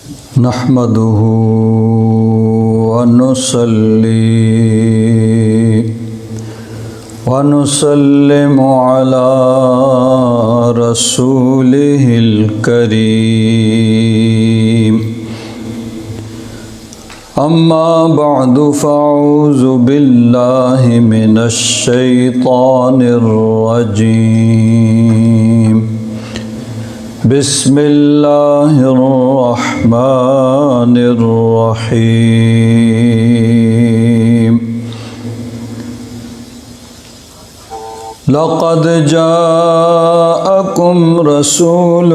نحمده ونسلم على رسوله الكريم أما بعد فأعوذ بالله من الشيطان الرجيم بسم الله الرحمن الرحيم لقد جاءكم رسول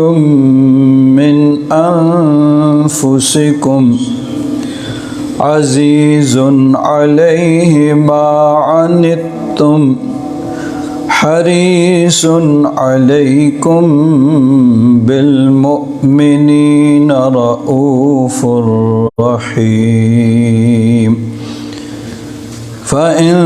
من أنفسكم عزيز عليه ما عنتم حريص عليكم بالمؤمنين رؤوف رحيم فإن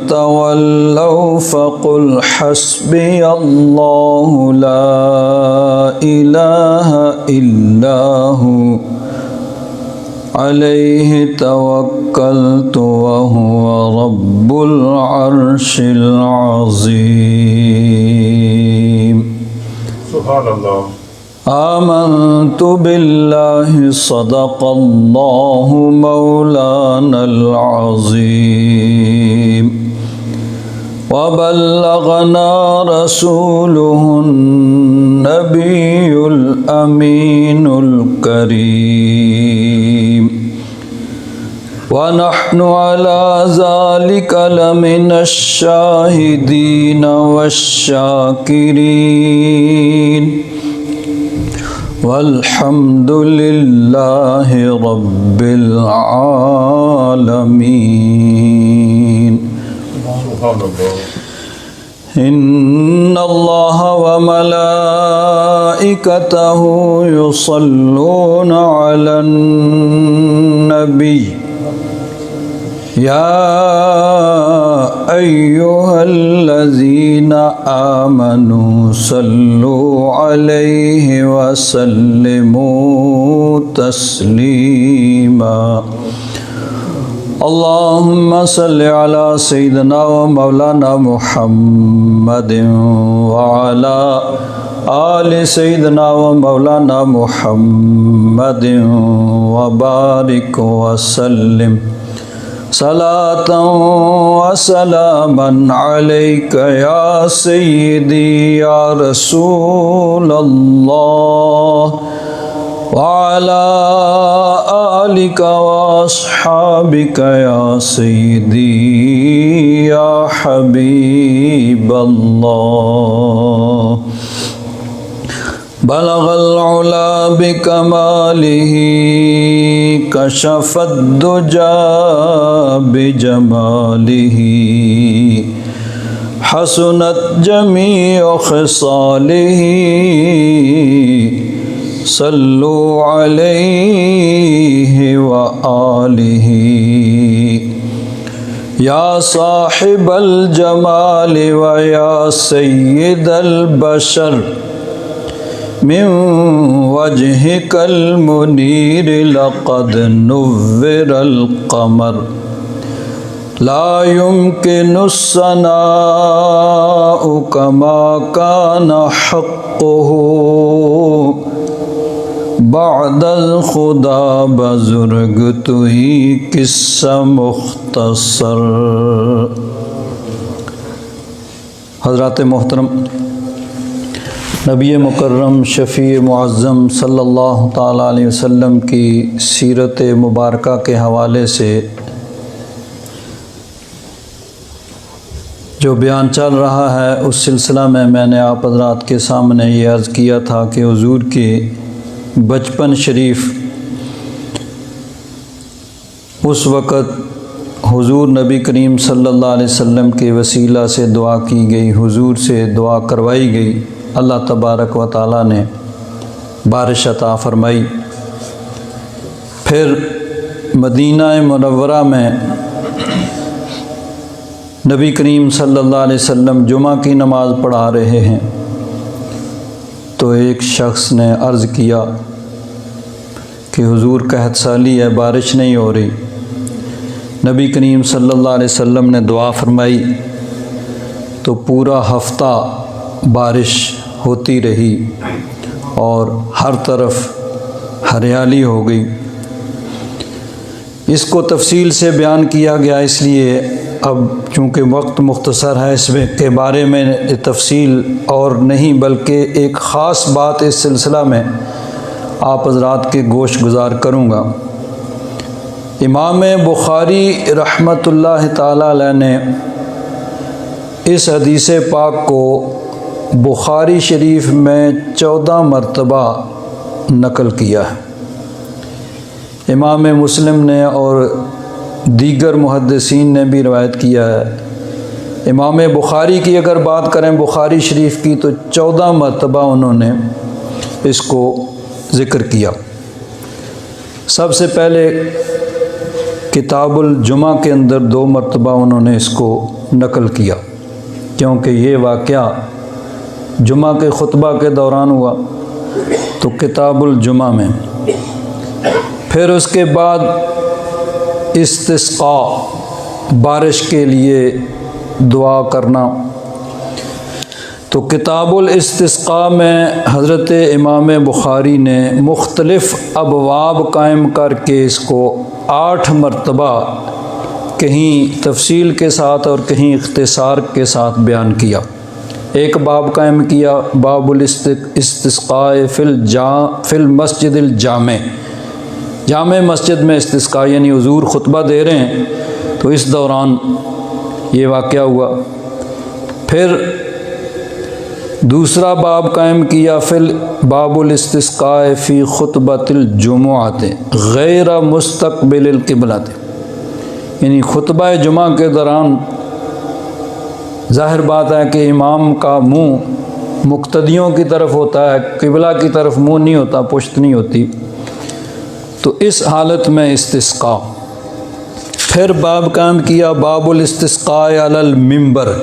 تولوا فقل حسبي الله لا إله إلا هو عليه توكلت وهو رب العرش العظيم سبحان الله. آمنت بالله صدق الله مولانا العظيم وبلغنا رسوله النبي الأمين الكريم ونحن على ذلك لمن الشاهدين والشاكرين والحمد لله رب العالمين. سبحان الله. إن الله وملائكته يصلون على النبي يا أيها الذين آمنوا صلوا عليه وسلموا تسليما. اللهم صل على سيدنا ومولانا محمد وعلى آل سيدنا ومولانا محمد وبارك وسلم صلاة وسلاما عليك يا سيدي يا رسول الله وعلى آلك وأصحابك يا سيدي يا حبيب الله. بلغ العلا بكماله كشف الدجى بجماله حسنت جميع خصاله صلوا عليه وآله يا صاحب الجمال ويا سيد البشر من وجهك المنير لقد نور القمر لا يمكن الثناء كما كان حقه بعد الخدا بزرگ تو ہی قصہ مختصر. حضرات محترم، نبی مکرم شفیع معظم صلی اللہ تعالیٰ علیہ وسلم کی سیرت مبارکہ کے حوالے سے جو بیان چل رہا ہے اس سلسلہ میں نے آپ حضرات کے سامنے یہ عرض کیا تھا کہ حضور کے بچپن شریف اس وقت حضور نبی کریم صلی اللہ علیہ وسلم کے وسیلہ سے دعا کی گئی، حضور سے دعا کروائی گئی، اللہ تبارک و تعالیٰ نے بارش عطا فرمائی. پھر مدینہ منورہ میں نبی کریم صلی اللہ علیہ وسلم جمعہ کی نماز پڑھا رہے ہیں تو ایک شخص نے عرض کیا کہ حضور قحط سالی ہے، بارش نہیں ہو رہی۔ نبی کریم صلی اللہ علیہ وسلم نے دعا فرمائی تو پورا ہفتہ بارش ہوتی رہی اور ہر طرف ہریالی ہو گئی۔ اس کو تفصیل سے بیان کیا گیا، اس لیے اب چونکہ وقت مختصر ہے اس میں کے بارے میں تفصیل اور نہیں، بلکہ ایک خاص بات اس سلسلہ میں آپ حضرات کے گوش گزار کروں گا۔ امام بخاری رحمۃ اللہ تعالی علیہ نے اس حدیث پاک کو بخاری شریف میں 14 مرتبہ نقل کیا ہے۔ امام مسلم نے اور دیگر محدثین نے بھی روایت کیا ہے۔ امام بخاری کی اگر بات کریں بخاری شریف کی تو 14 مرتبہ انہوں نے اس کو ذکر کیا۔ سب سے پہلے کتاب الجمعہ کے اندر 2 مرتبہ انہوں نے اس کو نقل کیا، کیونکہ یہ واقعہ جمعہ کے خطبہ کے دوران ہوا، تو کتاب الجمعہ میں۔ پھر اس کے بعد استسقاء، بارش کے لیے دعا کرنا، تو کتاب الاستسقاء میں حضرت امام بخاری نے مختلف ابواب قائم کر کے اس کو 8 مرتبہ کہیں تفصیل کے ساتھ اور کہیں اختصار کے ساتھ بیان کیا۔ ایک باب قائم کیا، باب الاستسقاء فی المسجد الجامع، جامع مسجد میں استسقاء، یعنی حضور خطبہ دے رہے ہیں تو اس دوران یہ واقعہ ہوا۔ پھر دوسرا باب قائم کیا، باب الاستسقاء فی خطبۃ الجمعۃ غیر مستقبل القبلۃ، یعنی خطبہ جمعہ کے دوران ظاہر بات ہے کہ امام کا منہ مقتدیوں کی طرف ہوتا ہے، قبلہ کی طرف منہ نہیں ہوتا، پشت نہیں ہوتی، تو اس حالت میں استسقاء۔ پھر باب قائم کیا، باب الاستسقاء علی المنبر،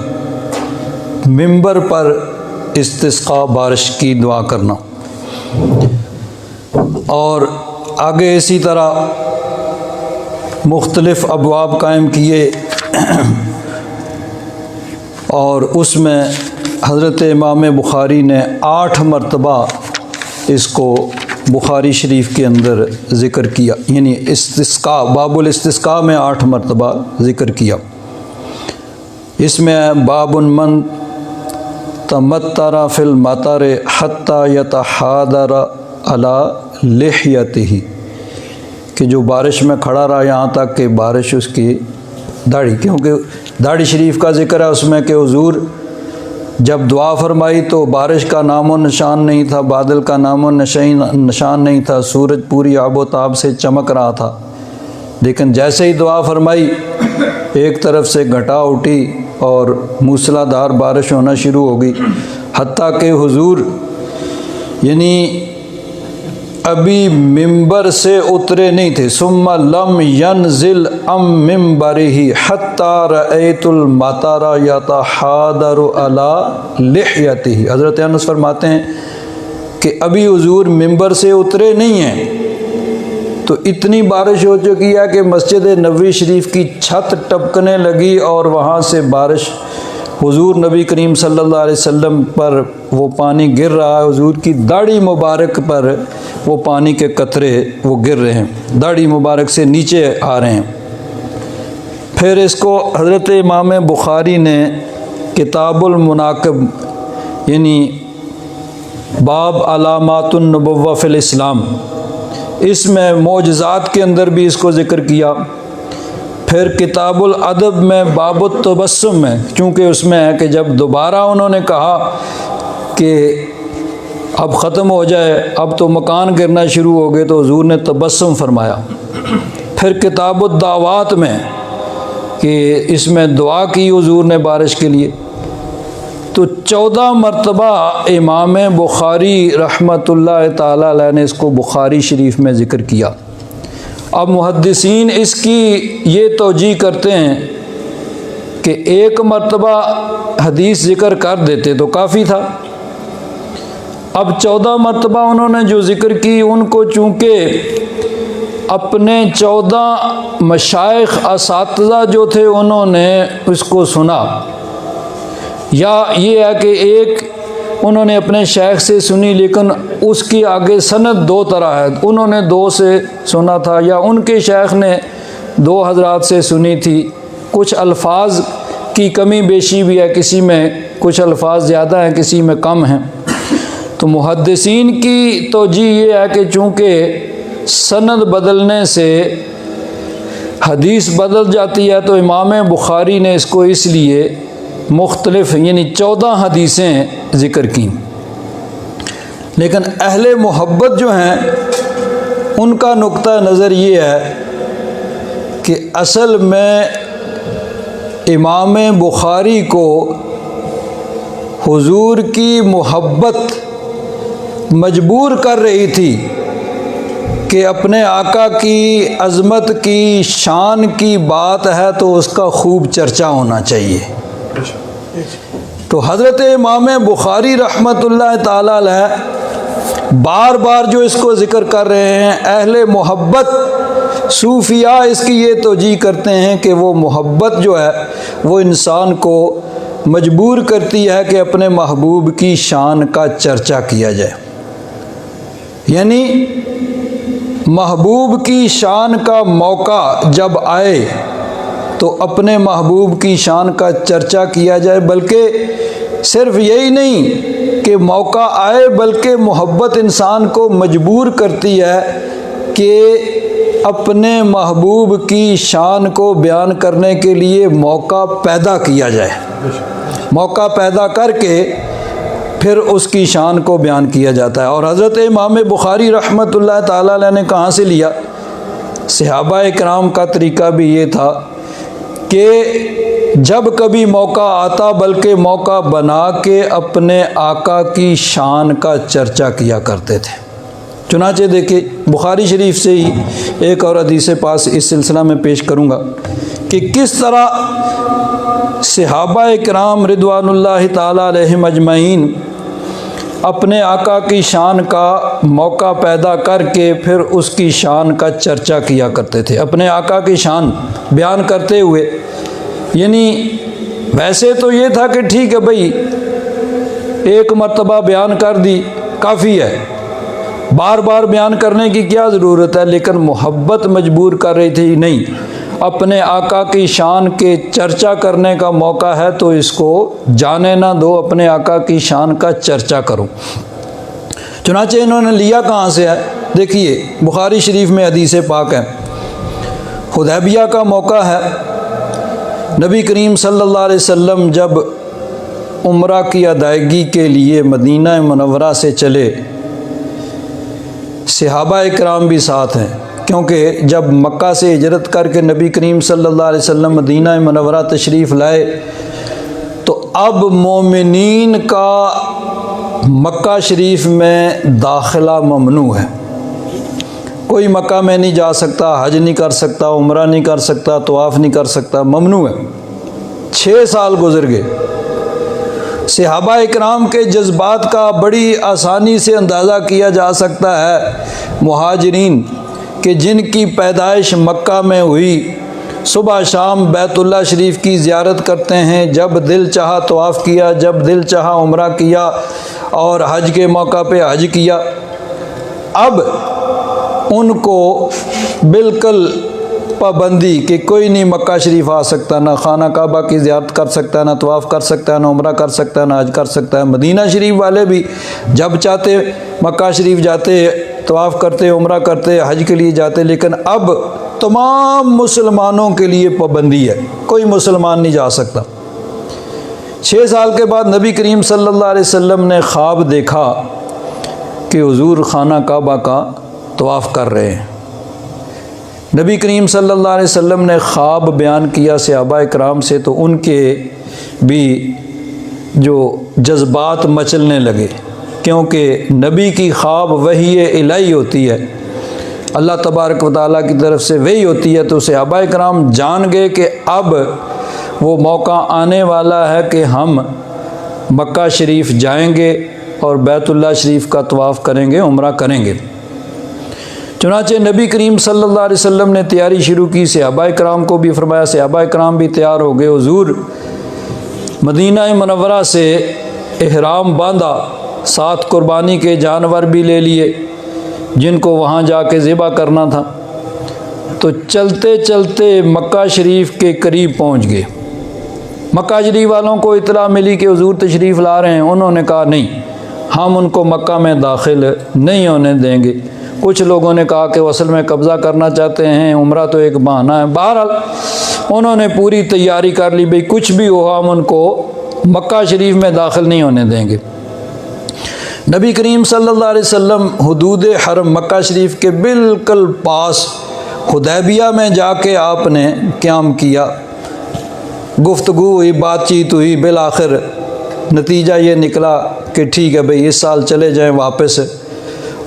منبر پر استسقاء، بارش کی دعا کرنا۔ اور آگے اسی طرح مختلف ابواب قائم کیے، اور اس میں حضرت امام بخاری نے 8 مرتبہ اس کو بخاری شریف کے اندر ذکر کیا، یعنی استسقاء، باب الاستسقاء میں 8 مرتبہ ذکر کیا۔ اس میں باب من تمطر فی المطر حتی یتحاضر علی لحیتہ، کہ جو بارش میں کھڑا رہا یہاں تک کہ بارش اس کی داڑھی، کیونکہ داڑھی شریف کا ذکر ہے اس میں کہ حضور جب دعا فرمائی تو بارش کا نام و نشان نہیں تھا، بادل کا نام و نشان نہیں تھا، سورج پوری آب و تاب سے چمک رہا تھا، لیکن جیسے ہی دعا فرمائی ایک طرف سے گھٹا اٹھی اور موسلا دھار بارش ہونا شروع ہو گئی، حتیٰ کہ حضور یعنی ابھی ممبر سے اترے نہیں تھے، ثم لم ینزل ام ممبرہ حتی رأیت المطر یتحاضر علی لحیتہ۔ حضرت انس فرماتے ہیں کہ ابھی حضور ممبر سے اترے نہیں ہیں تو اتنی بارش ہو چکی ہے کہ مسجد نبوی شریف کی چھت ٹپکنے لگی اور وہاں سے بارش حضور نبی کریم صلی اللہ علیہ وسلم پر وہ پانی گر رہا ہے، حضور کی داڑھی مبارک پر وہ پانی کے قطرے وہ گر رہے ہیں، داڑھی مبارک سے نیچے آ رہے ہیں۔ پھر اس کو حضرت امام بخاری نے کتاب المناقب، یعنی باب علامات النبوہ فی الاسلام، اس میں معجزات کے اندر بھی اس کو ذکر کیا۔ پھر کتاب الادب میں باب التبسم میں، چونکہ اس میں ہے کہ جب دوبارہ انہوں نے کہا کہ اب ختم ہو جائے، اب تو مکان گرنا شروع ہو گئے، تو حضور نے تبسم فرمایا۔ پھر کتاب الدعوات میں کہ اس میں دعا کی حضور نے بارش کے لیے، تو 14 مرتبہ امام بخاری رحمۃ اللہ تعالی علیہ نے اس کو بخاری شریف میں ذکر کیا۔ اب محدثین اس کی یہ توجیہ کرتے ہیں کہ ایک مرتبہ حدیث ذکر کر دیتے تو کافی تھا، اب 14 مرتبہ انہوں نے جو ذکر کی ان کو چونکہ اپنے 14 مشائخ اساتذہ جو تھے انہوں نے اس کو سنا، یا یہ ہے کہ ایک انہوں نے اپنے شیخ سے سنی لیکن اس کی آگے سند 2 طرح ہے، انہوں نے 2 سے سنا تھا، یا ان کے شیخ نے 2 حضرات سے سنی تھی، کچھ الفاظ کی کمی بیشی بھی ہے، کسی میں کچھ الفاظ زیادہ ہیں کسی میں کم ہیں۔ تو محدثین کی توجیہ یہ ہے کہ چونکہ سند بدلنے سے حدیث بدل جاتی ہے تو امام بخاری نے اس کو اس لیے مختلف یعنی 14 حدیثیں ذکر کیں۔ لیکن اہل محبت جو ہیں ان کا نقطہ نظر یہ ہے کہ اصل میں امام بخاری کو حضور کی محبت مجبور کر رہی تھی کہ اپنے آقا کی عظمت کی شان کی بات ہے تو اس کا خوب چرچا ہونا چاہیے۔ تو حضرت امام بخاری رحمۃ اللہ تعالی علیہ بار بار جو اس کو ذکر کر رہے ہیں، اہل محبت صوفیاء اس کی یہ توجیہ کرتے ہیں کہ وہ محبت جو ہے وہ انسان کو مجبور کرتی ہے کہ اپنے محبوب کی شان کا چرچا کیا جائے، یعنی محبوب کی شان کا موقع جب آئے تو اپنے محبوب کی شان کا چرچا کیا جائے، بلکہ صرف یہی نہیں کہ موقع آئے بلکہ محبت انسان کو مجبور کرتی ہے کہ اپنے محبوب کی شان کو بیان کرنے کے لیے موقع پیدا کیا جائے، موقع پیدا کر کے پھر اس کی شان کو بیان کیا جاتا ہے۔ اور حضرت امام بخاری رحمۃ اللہ تعالیٰ علیہ نے کہاں سے لیا؟ صحابہ کرام کا طریقہ بھی یہ تھا کہ جب کبھی موقع آتا بلکہ موقع بنا کے اپنے آقا کی شان کا چرچا کیا کرتے تھے۔ چنانچہ دیکھیں بخاری شریف سے ہی ایک اور حدیث پاس اس سلسلہ میں پیش کروں گا کہ کس طرح صحابہ کرام رضوان اللہ تعالیٰ علیہم اجمعین اپنے آقا کی شان کا موقع پیدا کر کے پھر اس کی شان کا چرچا کیا کرتے تھے، اپنے آقا کی شان بیان کرتے ہوئے۔ یعنی ویسے تو یہ تھا کہ ٹھیک ہے بھائی ایک مرتبہ بیان کر دی کافی ہے، بار بار بیان کرنے کی کیا ضرورت ہے، لیکن محبت مجبور کر رہی تھی نہیں، اپنے آقا کی شان کے چرچا کرنے کا موقع ہے تو اس کو جانے نہ دو، اپنے آقا کی شان کا چرچا کرو۔ چنانچہ انہوں نے لیا کہاں سے ہے؟ دیکھیے بخاری شریف میں حدیث پاک ہے، حدیبیہ کا موقع ہے، نبی کریم صلی اللہ علیہ وسلم جب عمرہ کی ادائیگی کے لیے مدینہ منورہ سے چلے، صحابہ کرام بھی ساتھ ہیں، کیونکہ جب مکہ سے ہجرت کر کے نبی کریم صلی اللہ علیہ وسلم مدینہ منورہ تشریف لائے تو اب مومنین کا مکہ شریف میں داخلہ ممنوع ہے، کوئی مکہ میں نہیں جا سکتا، حج نہیں کر سکتا، عمرہ نہیں کر سکتا، طواف نہیں کر سکتا، ممنوع ہے۔ 6 سال گزر گئے۔ صحابہ اکرام کے جذبات کا بڑی آسانی سے اندازہ کیا جا سکتا ہے، مہاجرین کہ جن کی پیدائش مکہ میں ہوئی، صبح شام بیت اللہ شریف کی زیارت کرتے ہیں، جب دل چاہا طواف کیا، جب دل چاہا عمرہ کیا اور حج کے موقع پہ حج کیا۔ اب ان کو بالکل پابندی کہ کوئی نہیں مکہ شریف آ سکتا، نہ خانہ کعبہ کی زیارت کر سکتا ہے، نہ طواف کر سکتا ہے، نہ عمرہ کر سکتا ہے، نہ حج کر سکتا ہے۔ مدینہ شریف والے بھی جب چاہتے مکہ شریف جاتے، طواف کرتے، عمرہ کرتے، حج کے لیے جاتے، لیکن اب تمام مسلمانوں کے لیے پابندی ہے، کوئی مسلمان نہیں جا سکتا۔ 6 سال کے بعد نبی کریم صلی اللہ علیہ وسلم نے خواب دیکھا کہ حضور خانہ کعبہ کا طواف کر رہے ہیں۔ نبی کریم صلی اللہ علیہ وسلم نے خواب بیان کیا صحابہ کرام سے، تو ان کے بھی جو جذبات مچلنے لگے، کیونکہ نبی کی خواب وحی الہی ہوتی ہے، اللہ تبارک و تعالیٰ کی طرف سے وحی ہوتی ہے، تو صحابہ کرام جان گئے کہ اب وہ موقع آنے والا ہے کہ ہم مکہ شریف جائیں گے اور بیت اللہ شریف کا طواف کریں گے، عمرہ کریں گے۔ چنانچہ نبی کریم صلی اللہ علیہ وسلم نے تیاری شروع کی، صحابہ کرام کو بھی فرمایا، صحابہ کرام بھی تیار ہو گئے۔ حضور مدینہ منورہ سے احرام باندھا، ساتھ قربانی کے جانور بھی لے لیے جن کو وہاں جا کے ذبح کرنا تھا۔ تو چلتے چلتے مکہ شریف کے قریب پہنچ گئے۔ مکہ شریف والوں کو اطلاع ملی کہ حضور تشریف لا رہے ہیں۔ انہوں نے کہا نہیں، ہم ان کو مکہ میں داخل نہیں ہونے دیں گے۔ کچھ لوگوں نے کہا کہ وہ اصل میں قبضہ کرنا چاہتے ہیں، عمرہ تو ایک بہانہ ہے۔ بہرحال انہوں نے پوری تیاری کر لی، بھئی کچھ بھی ہو ہم ان کو مکہ شریف میں داخل نہیں ہونے دیں گے۔ نبی کریم صلی اللہ علیہ وسلم حدود حرم مکہ شریف کے بالکل پاس حدیبیہ میں جا کے آپ نے قیام کیا، گفتگو ہوئی، بات چیت ہوئی، بالآخر نتیجہ یہ نکلا کہ ٹھیک ہے بھئی اس سال چلے جائیں واپس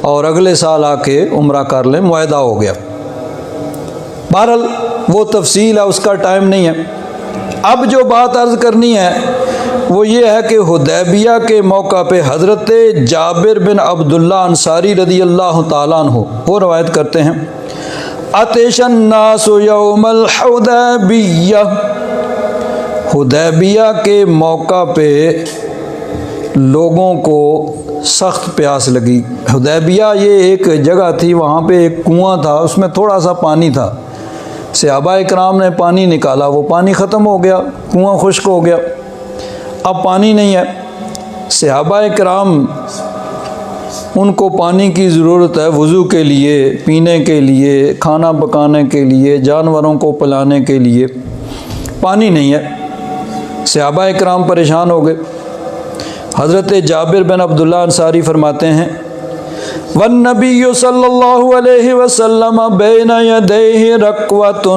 اور اگلے سال آ کے عمرہ کر لیں، معاہدہ ہو گیا۔ بہرحال وہ تفصیل ہے، اس کا ٹائم نہیں ہے۔ اب جو بات عرض کرنی ہے وہ یہ ہے کہ حدیبیہ کے موقع پہ حضرت جابر بن عبداللہ انصاری رضی اللہ تعالیٰ عنہ وہ روایت کرتے ہیں، عطش الناس یوم الحدیبیہ، حدیبیہ کے موقع پہ لوگوں کو سخت پیاس لگی۔ حدیبیہ یہ ایک جگہ تھی، وہاں پہ ایک کنواں تھا، اس میں تھوڑا سا پانی تھا۔ صحابہ کرام نے پانی نکالا، وہ پانی ختم ہو گیا، کنواں خشک ہو گیا، اب پانی نہیں ہے۔ صحابہ کرام ان کو پانی کی ضرورت ہے وضو کے لیے، پینے کے لیے، کھانا پکانے کے لیے، جانوروں کو پلانے کے لیے، پانی نہیں ہے۔ صحابہ کرام پریشان ہو گئے۔ حضرت جابر بن عبداللہ انصاری فرماتے ہیں، والنبی صلی اللہ علیہ وسلم بین یدیہ رکوۃ،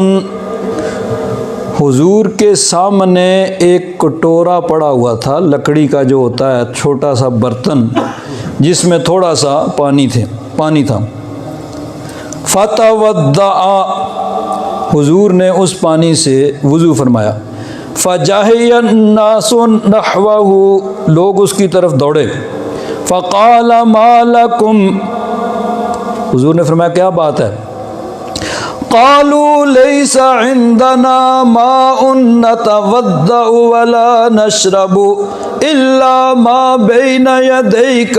حضور کے سامنے ایک کٹورا پڑا ہوا تھا، لکڑی کا جو ہوتا ہے چھوٹا سا برتن جس میں تھوڑا سا پانی تھا۔ فتوضأ، حضور نے اس پانی سے وضو فرمایا۔ فجاہی الناس نحوہ، لوگ اس کی طرف دوڑے۔ فقال ما لکم، حضور نے فرمایا کیا بات ہے؟ قالوا لیس عندنا ماء نتوضأ ولا نشرب الا ما بین یدیک،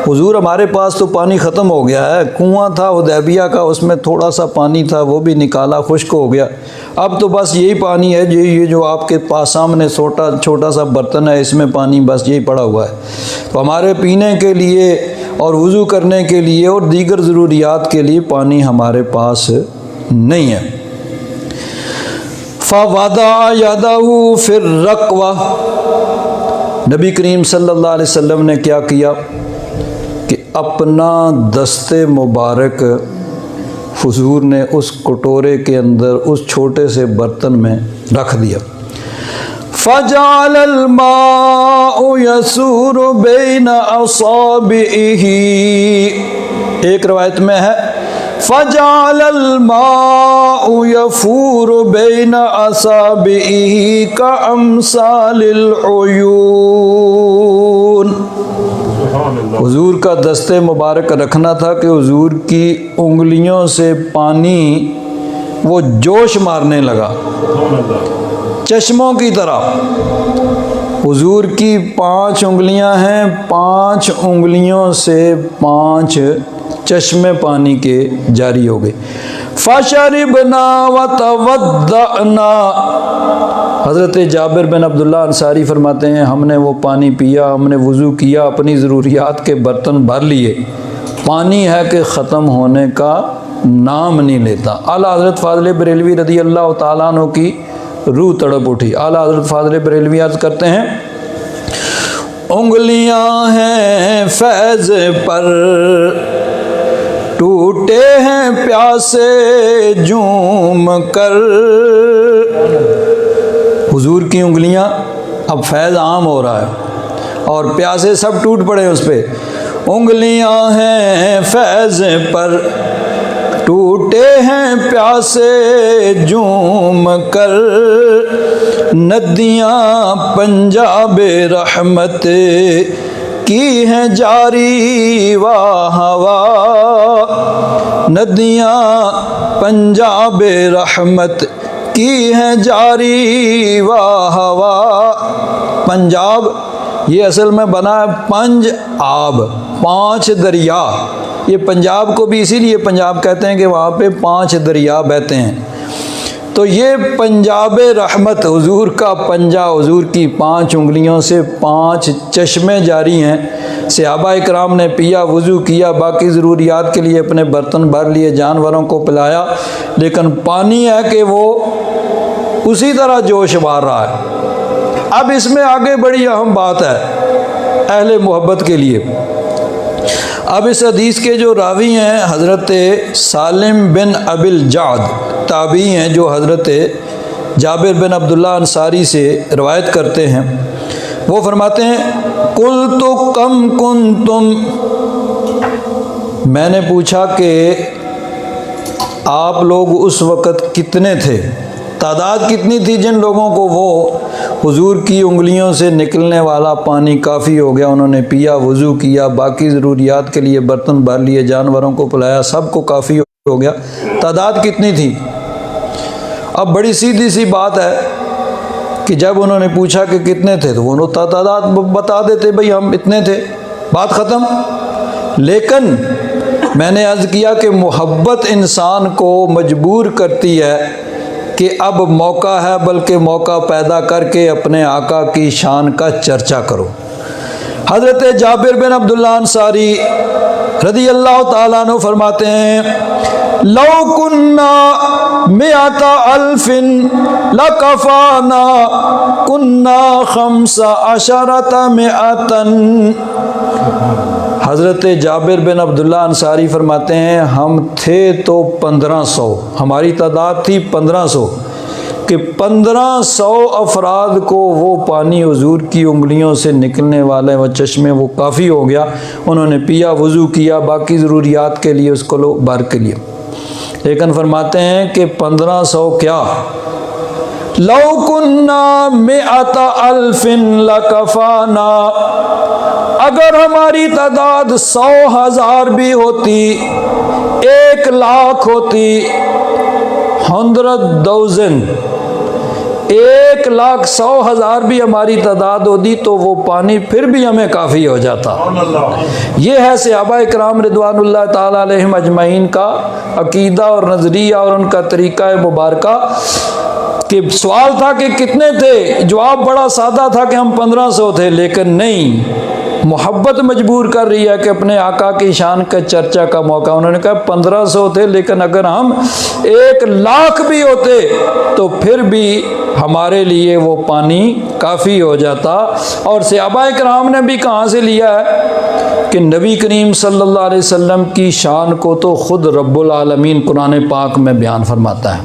حضور ہمارے پاس تو پانی ختم ہو گیا ہے، کنواں تھا حدیبیہ کا، اس میں تھوڑا سا پانی تھا، وہ بھی نکالا، خشک ہو گیا، اب تو بس یہی پانی ہے، یہ جو آپ کے پاس سامنے چھوٹا سا برتن ہے، اس میں پانی بس یہی پڑا ہوا ہے، تو ہمارے پینے کے لیے اور وضو کرنے کے لیے اور دیگر ضروریات کے لیے پانی ہمارے پاس نہیں ہے۔ فوضع یدہ فی الرکوہ، نبی کریم صلی اللہ علیہ وسلم نے کیا کیا کہ اپنا دست مبارک حضور نے اس کٹورے کے اندر اس چھوٹے سے برتن میں رکھ دیا۔ فجعل الماء یسور بین اصابعہ، ایک روایت میں ہے فجعل الماء یفور بین اصابعہ کامثال العیون، حضور کا دست مبارک رکھنا تھا کہ حضور کی انگلیوں سے پانی وہ جوش مارنے لگا چشموں کی طرح۔ حضور کی 5 انگلیاں ہیں، 5 انگلیوں سے 5 چشمے پانی کے جاری ہو گئے۔ فشربنا وتوضأنا، حضرت جابر بن عبداللہ انصاری فرماتے ہیں ہم نے وہ پانی پیا، ہم نے وضو کیا، اپنی ضروریات کے برتن بھر لیے، پانی ہے کہ ختم ہونے کا نام نہیں لیتا۔ اعلیٰ حضرت فاضل بریلوی رضی اللہ تعالیٰ عنہ کی روح تڑپ اٹھی۔ اعلیٰ حضرت فاضل بریلوی عرض کرتے ہیں انگلیاں ہیں فیض پر، ٹوٹے ہیں پیاسے جھوم کر، حضور کی انگلیاں اب فیض عام ہو رہا ہے اور پیاسے سب ٹوٹ پڑے اس پہ۔ انگلیاں ہیں فیض پر، ٹوٹے ہیں پیاسے جھوم کر، ندیاں پنجاب رحمت کی ہیں جاری و ہوا، ندیاں پنجاب رحمت کی ہیں جاری و ہوا۔ پنجاب یہ اصل میں بنا ہے پنج آب، 5 دریا۔ یہ پنجاب کو بھی اسی لیے پنجاب کہتے ہیں کہ وہاں پہ 5 دریا بہتے ہیں۔ تو یہ پنجاب رحمت، حضور کا پنجہ، حضور کی 5 انگلیوں سے 5 چشمے جاری ہیں۔ صحابہ اکرام نے پیا، وضو کیا، باقی ضروریات کے لیے اپنے برتن بھر لیے، جانوروں کو پلایا، لیکن پانی ہے کہ وہ اسی طرح جوش مار رہا ہے۔ اب اس میں آگے بڑی اہم بات ہے اہل محبت کے لیے۔ اب اس حدیث کے جو راوی ہیں حضرت سالم بن ابی الجعد تابعی ہیں، جو حضرت جابر بن عبداللہ انصاری سے روایت کرتے ہیں۔ وہ فرماتے ہیں قلت کم کنتم، میں نے پوچھا کہ آپ لوگ اس وقت کتنے تھے، تعداد کتنی تھی جن لوگوں کو وہ حضور کی انگلیوں سے نکلنے والا پانی کافی ہو گیا، انہوں نے پیا، وضو کیا، باقی ضروریات کے لیے برتن بھر لیے، جانوروں کو پلایا، سب کو کافی ہو گیا، تعداد کتنی تھی؟ اب بڑی سیدھی سی بات ہے کہ جب انہوں نے پوچھا کہ کتنے تھے تو وہ تعداد بتا دیتے، بھئی ہم اتنے تھے، بات ختم۔ لیکن میں نے عرض کیا کہ محبت انسان کو مجبور کرتی ہے کہ اب موقع ہے، بلکہ موقع پیدا کر کے اپنے آقا کی شان کا چرچا کرو۔ حضرت جابر بن عبداللہ انصاری رضی اللہ تعالیٰ عنہ فرماتے ہیں لو کننا مئۃ الف لکفانا کننا 15 مئۃ۔ حضرت جابر بن عبداللہ انصاری فرماتے ہیں ہم تھے تو 1500، ہماری تعداد تھی 1500، کہ 1500 افراد کو وہ پانی حضور کی انگلیوں سے نکلنے والے وہ چشمے وہ کافی ہو گیا، انہوں نے پیا، وضو کیا، باقی ضروریات کے لیے اس کو لو بھر کے لیے۔ لیکن فرماتے ہیں کہ 1500 کیا، لو کننا مئۃ الف لکفانا، اگر ہماری تعداد 100,000 بھی ہوتی، 1,00,000 ہوتی، 100,000، 1,00,100,000 بھی ہماری تعداد ہوتی تو وہ پانی پھر بھی ہمیں کافی ہو جاتا۔ یہ ہے صحابہ اکرام رضوان اللہ تعالیٰ علیہم اجمعین کا عقیدہ اور نظریہ اور ان کا طریقہ مبارکہ۔ کہ سوال تھا کہ کتنے تھے، جواب بڑا سادہ تھا کہ ہم 1500 تھے، لیکن نہیں، محبت مجبور کر رہی ہے کہ اپنے آقا کی شان کا چرچا کا موقع۔ انہوں نے کہا 1500 تھے، لیکن اگر ہم 1,00,000 بھی ہوتے تو پھر بھی ہمارے لیے وہ پانی کافی ہو جاتا۔ اور صحابہ کرام نے بھی کہاں سے لیا ہے کہ نبی کریم صلی اللہ علیہ وسلم کی شان کو تو خود رب العالمین قرآن پاک میں بیان فرماتا ہے،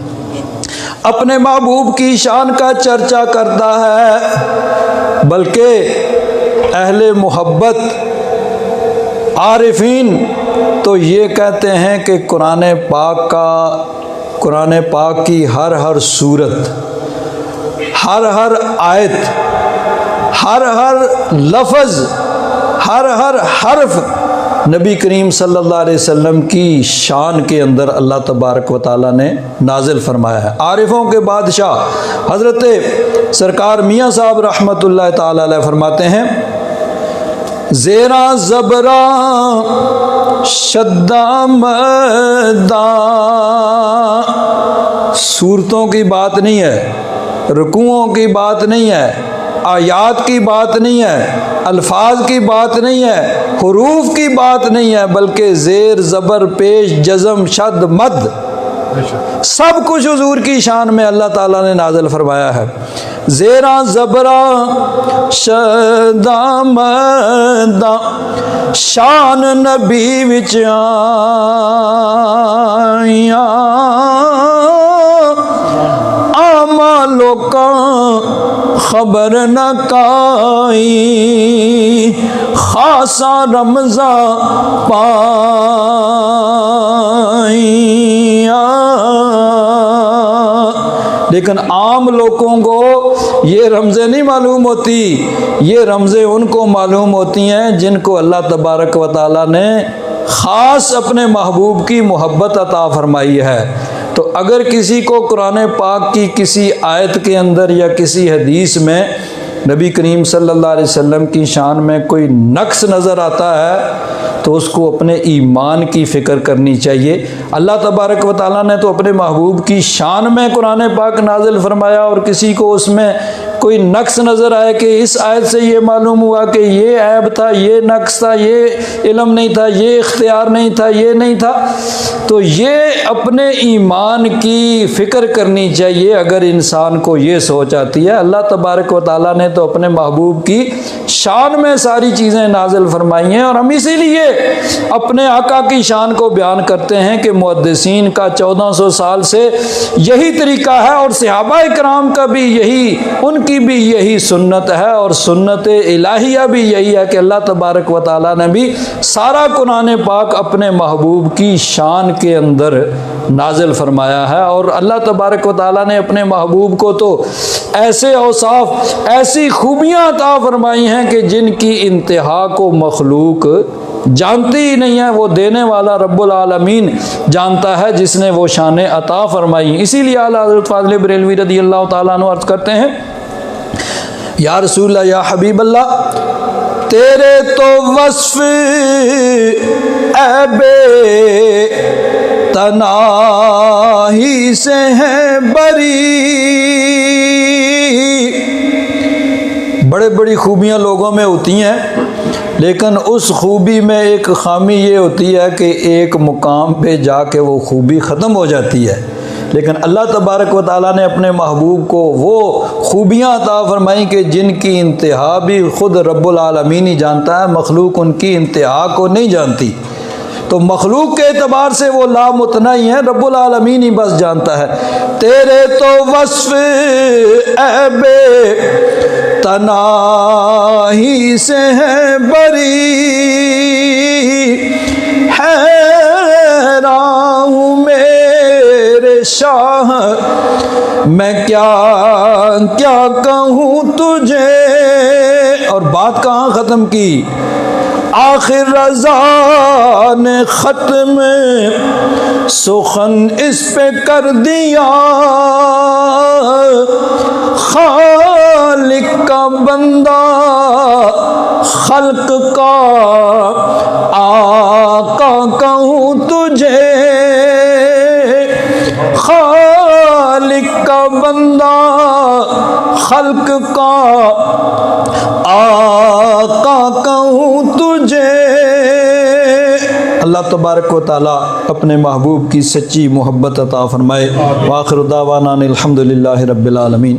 اپنے محبوب کی شان کا چرچا کرتا ہے۔ بلکہ اہل محبت عارفین تو یہ کہتے ہیں کہ قرآن پاک کی ہر صورت، ہر آیت، ہر لفظ، ہر حرف نبی کریم صلی اللہ علیہ وسلم کی شان کے اندر اللہ تبارک و تعالیٰ نے نازل فرمایا ہے۔ عارفوں کے بادشاہ حضرت سرکار میاں صاحب رحمۃ اللہ تعالیٰ علیہ فرماتے ہیں زیراں زبراں شدہ مداں، صورتوں کی بات نہیں ہے، رکوعوں کی بات نہیں ہے، آیات کی بات نہیں ہے، الفاظ کی بات نہیں ہے، حروف کی بات نہیں ہے، بلکہ زیر زبر پیش جزم شد مد سب کچھ حضور کی شان میں اللہ تعالیٰ نے نازل فرمایا ہے۔ زیراں زبراں شداں مداں شان نبی وچ آئیاں، آما لوکاں خبر نہ کائی، خاصا رمضان پائیاں۔ لیکن عام لوگوں کو یہ رمزیں نہیں معلوم ہوتی، یہ رمزیں ان کو معلوم ہوتی ہیں جن کو اللہ تبارک و تعالیٰ نے خاص اپنے محبوب کی محبت عطا فرمائی ہے۔ تو اگر کسی کو قرآن پاک کی کسی آیت کے اندر یا کسی حدیث میں نبی کریم صلی اللہ علیہ وسلم کی شان میں کوئی نقص نظر آتا ہے تو اس کو اپنے ایمان کی فکر کرنی چاہیے۔ اللہ تبارک و تعالیٰ نے تو اپنے محبوب کی شان میں قرآن پاک نازل فرمایا، اور کسی کو اس میں کوئی نقص نظر آئے کہ اس آیت سے یہ معلوم ہوا کہ یہ عیب تھا، یہ نقص تھا، یہ علم نہیں تھا، یہ اختیار نہیں تھا، یہ نہیں تھا، تو یہ اپنے ایمان کی فکر کرنی چاہیے۔ اگر انسان کو یہ سوچ آتی ہے، اللہ تبارک و تعالیٰ نے تو اپنے محبوب کی شان میں ساری چیزیں نازل فرمائی ہیں، اور ہم اسی لیے اپنے آقا کی شان کو بیان کرتے ہیں کہ محدثین کا 1400 سال سے یہی طریقہ ہے، اور صحابہ کرام کا بھی یہی، ان کی بھی یہی سنت ہے، اور سنت الہیہ بھی یہی ہے کہ اللہ تبارک و تعالیٰ نے بھی سارا قرآن پاک اپنے محبوب کی شان کے اندر نازل فرمایا ہے۔ اور اللہ تبارک و تعالیٰ نے اپنے محبوب کو تو ایسے اوصاف، ایسی خوبیاں عطا فرمائی ہیں کہ جن کی انتہا کو مخلوق جانتی ہی نہیں ہے، وہ دینے والا رب العالمین جانتا ہے جس نے وہ شانیں عطا فرمائی۔ اسی لیے اعلیٰ حضرت فاضل بریلوی رضی اللہ تعالیٰ عنہ عرض کرتے ہیں، یا رسول اللہ، یا حبیب اللہ، تیرے تو وصف عیب تناہی سے ہیں بری۔ بڑے بڑی خوبیاں لوگوں میں ہوتی ہیں، لیکن اس خوبی میں ایک خامی یہ ہوتی ہے کہ ایک مقام پہ جا کے وہ خوبی ختم ہو جاتی ہے۔ لیکن اللہ تبارک و تعالیٰ نے اپنے محبوب کو وہ خوبیاں عطا فرمائیں کہ جن کی انتہا بھی خود رب العالمین ہی جانتا ہے، مخلوق ان کی انتہا کو نہیں جانتی۔ تو مخلوق کے اعتبار سے وہ لامتناہی ہیں، رب العالمین ہی بس جانتا ہے۔ تیرے تو وصف عیب تناہی سے ہے بری، حیران ہوں میرے شاہ میں کیا کیا کہوں تجھے۔ اور بات کہاں ختم کی؟ آخر رضا نے ختم سخن اس پہ کر دیا، خالق کا بندہ خلق کا آقا کہوں تجھے، خالق کا بندہ خلق کا آقا کہوں تجھے۔ اللہ تبارک و تعالیٰ اپنے محبوب کی سچی محبت عطا فرمائے۔ وآخر دعوانا الحمدللہ رب العالمین۔